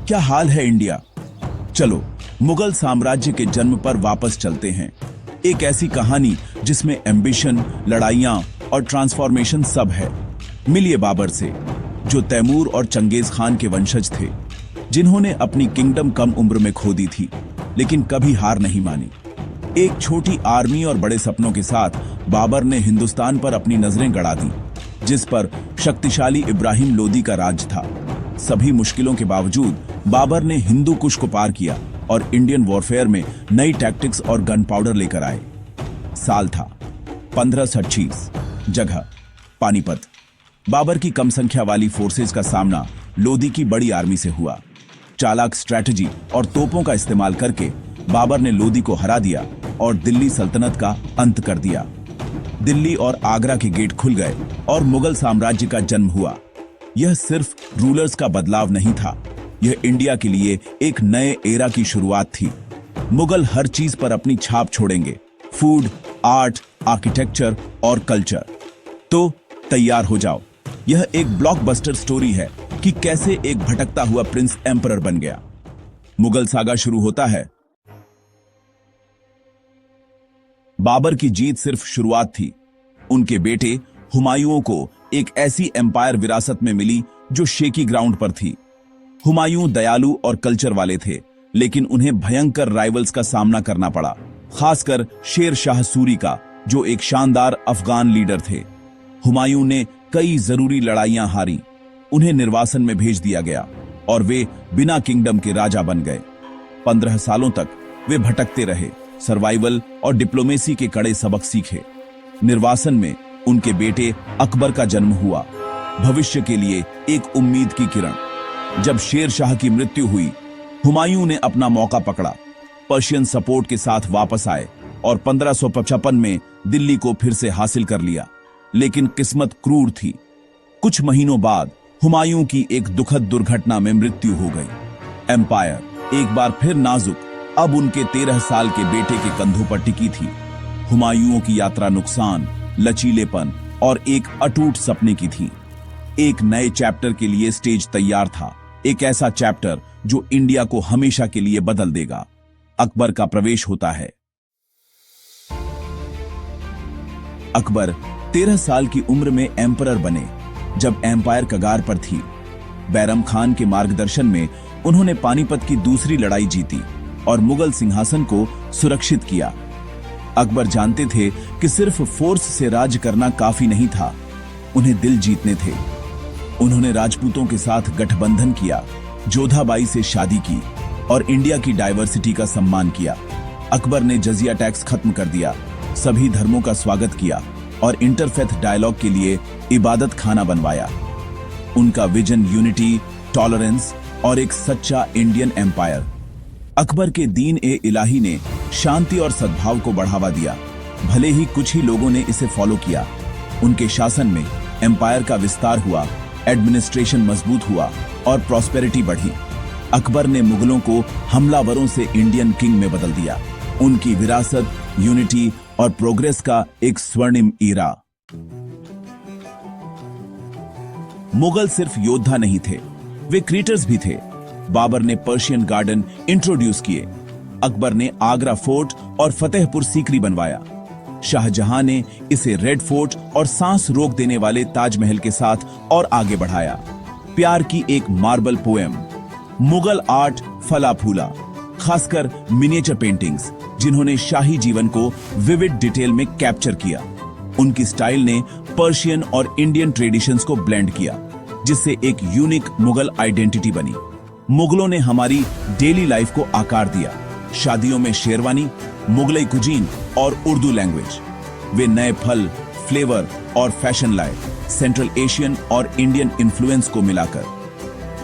क्या हाल है इंडिया। चलो मुगल साम्राज्य के जन्म पर वापस चलते हैं। एक ऐसी कहानी जिसमें एम्बिशन, लड़ाइयां और ट्रांसफॉर्मेशन सब है। मिलिए बाबर से, जो तैमूर और चंगेज खान के वंशज थे, जिन्होंने अपनी किंगडम कम उम्र में खो दी थी, लेकिन कभी हार नहीं मानी। एक छोटी आर्मी और बड़े सपनों के साथ बाबर ने हिंदुस्तान पर अपनी नजरें गड़ा दी, जिस पर शक्तिशाली इब्राहिम लोदी का राज था। सभी मुश्किलों के बावजूद बाबर ने हिंदू कुश को पार किया और इंडियन वॉरफेयर में नई टैक्टिक्स और गन पाउडर लेकर आए। साल था 1526, जगह पानीपत। बाबर की कम संख्या वाली फोर्सेस का सामना लोदी की बड़ी आर्मी से हुआ। चालाक स्ट्रैटेजी और तोपों का इस्तेमाल करके बाबर ने लोदी को हरा दिया और दिल्ली सल्तनत का अंत कर दिया। दिल्ली और आगरा के गेट खुल गए और मुगल साम्राज्य का जन्म हुआ। यह सिर्फ रूलर्स का बदलाव नहीं था, यह इंडिया के लिए एक नए एरा की शुरुआत थी। मुगल हर चीज पर अपनी छाप छोड़ेंगे, फूड, आर्ट, आर्किटेक्चर और कल्चर। तो तैयार हो जाओ, यह एक ब्लॉकबस्टर स्टोरी है कि कैसे एक भटकता हुआ प्रिंस एम्परर बन गया। मुगल सागा शुरू होता है। बाबर की जीत सिर्फ शुरुआत थी। उनके बेटे हुमायूं को एक ऐसी एम्पायर विरासत में मिली जो शेकी ग्राउंड पर थी। हुमायूं दयालु और कल्चर वाले थे, लेकिन उन्हें भयंकर राइवल्स का सामना करना पड़ा, खासकर शेर शाह सूरी का, जो एक शानदार अफगान लीडर थे। हुमायूं ने कई जरूरी लड़ाइयां हारी, उन्हें निर्वासन में भेज दिया गया और वे बिना किंगडम के राजा बन गए। 15 सालों तक वे भटकते रहे, सर्वाइवल और डिप्लोमेसी के कड़े सबक सीखे। निर्वासन में उनके बेटे अकबर का जन्म हुआ, भविष्य के लिए एक उम्मीद की किरण। जब शेर शाह की मृत्यु हुई, हुमायूं ने अपना मौका पकड़ा, पर्शियन सपोर्ट के साथ वापस आए और 1555 में दिल्ली को फिर से हासिल कर लिया। लेकिन किस्मत क्रूर थी। कुछ महीनों बाद हुमायूं की एक दुखद दुर्घटना में मृत्यु हो गई। एम्पायर एक बार फिर नाजुक, अब उनके 13 साल के बेटे के कंधों पर टिकी थी। हुमायूं की यात्रा नुकसान, लचीलेपन और एक अटूट सपने की थी। एक नए चैप्टर के लिए स्टेज तैयार था, एक ऐसा चैप्टर जो इंडिया को हमेशा के लिए बदल देगा। अकबर का प्रवेश होता है। अकबर 13 साल की उम्र में एम्परर बने, जब एम्पायर कगार पर थी। बैरम खान के मार्गदर्शन में उन्होंने पानीपत की दूसरी लड़ाई जीती और मुगल सिंहासन को सुरक्षित किया। अकबर जानते थे कि सिर्फ फोर्स से राज करना काफी नहीं था, उन्हें दिल जीतने थे। उन्होंने राजपूतों के साथ गठबंधन किया, जोधाबाई से शादी की और इंडिया की डाइवर्सिटी का सम्मान किया। अकबर ने जजिया टैक्स खत्म कर दिया, सभी धर्मों का स्वागत किया और इंटरफेथ डायलॉग के लिए इबादत खाना बनवाया। उनका विजन यूनिटी, टॉलरेंस और एक सच्चा इंडियन एम्पायर। अकबर के दीन ए इलाही ने शांति और सद्भाव को बढ़ावा दिया, भले ही कुछ ही लोगों ने इसे फॉलो किया। उनके शासन में एम्पायर का विस्तार हुआ, एडमिनिस्ट्रेशन मजबूत हुआ और प्रॉस्पेरिटी बढ़ी। अकबर ने मुगलों को हमलावरों से इंडियन किंग में बदल दिया। उनकी विरासत, यूनिटी और प्रोग्रेस का एक स्वर्णिम ईरा। मुगल सिर्फ योद्धा नहीं थे, वे क्रिएटर्स भी थे। बाबर ने पर्शियन गार्डन इंट्रोड्यूस किए, अकबर ने आगरा फोर्ट और फतेहपुर सीकरी बनवाया, शाहजहां ने इसे रेड फोर्ट और सांस रोक देने वाले ताजमहल के साथ और आगे बढ़ाया। प्यार की एक मार्बल पोएम, मुगल आर्ट फला फूला, खासकर मिनिएचर पेंटिंग्स, जिन्होंने शाही जीवन को विविड डिटेल में कैप्चर किया। उनकी स्टाइल ने पर्शियन और इंडियन ट्रेडिशंस को ब्लेंड किया, जिससे एक यूनिक मुगल आइडेंटिटी बनी। मुगलों ने हमारी डेली लाइफ को आकार दिया, शादियों में शेरवानी, मुगलई कुजीन और उर्दू लैंग्वेज। वे नए फल, फ्लेवर और फैशन लाए, सेंट्रल एशियन और इंडियन इन्फ्लुएंस को मिलाकर।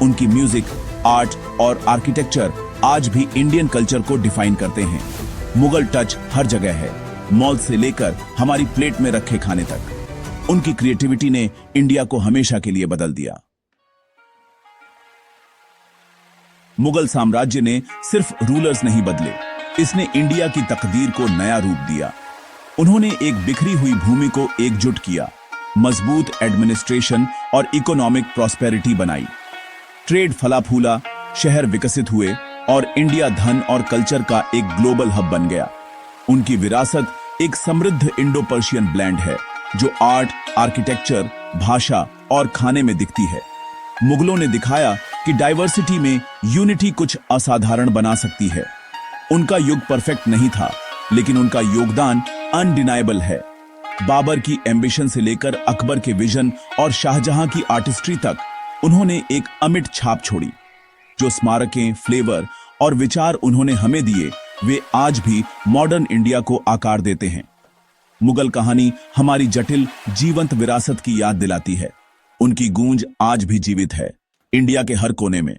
उनकी म्यूजिक, आर्ट और आर्किटेक्चर आज भी इंडियन कल्चर को डिफाइन करते हैं। मुगल टच हर जगह है, मॉल से लेकर हमारी प्लेट में रखे खाने तक। उनकी क्रिएटिविटी ने इंडिया को हमेशा के लिए बदल दिया। मुगल साम्राज्य ने सिर्फ रूलर्स नहीं बदले, इसने इंडिया की तकदीर को नया रूप दिया। उन्होंने एक बिखरी हुई भूमि को एकजुट किया, मजबूत एडमिनिस्ट्रेशन और इकोनॉमिक प्रॉस्पेरिटी बनाई। ट्रेड फला फूला, शहर विकसित हुए और इंडिया धन और कल्चर का एक ग्लोबल हब बन गया। उनकी विरासत एक समृद्ध इंडो पर्शियन ब्लेंड है जो आर्ट, आर्किटेक्चर, भाषा और खाने में दिखती है। मुगलों ने दिखाया कि डाइवर्सिटी में यूनिटी कुछ असाधारण बना सकती है। उनका युग परफेक्ट नहीं था, लेकिन उनका योगदान अनडिनाइबल है। बाबर की एम्बिशन से लेकर अकबर के विजन और शाहजहां की आर्टिस्ट्री तक उन्होंने एक अमिट छाप छोड़ी। जो स्मारकें, फ्लेवर और विचार उन्होंने हमें दिए, वे आज भी मॉडर्न इंडिया को आकार देते हैं। मुगल कहानी हमारी जटिल, जीवंत विरासत की याद दिलाती है। उनकी गूंज आज भी जीवित है, इंडिया के हर कोने में।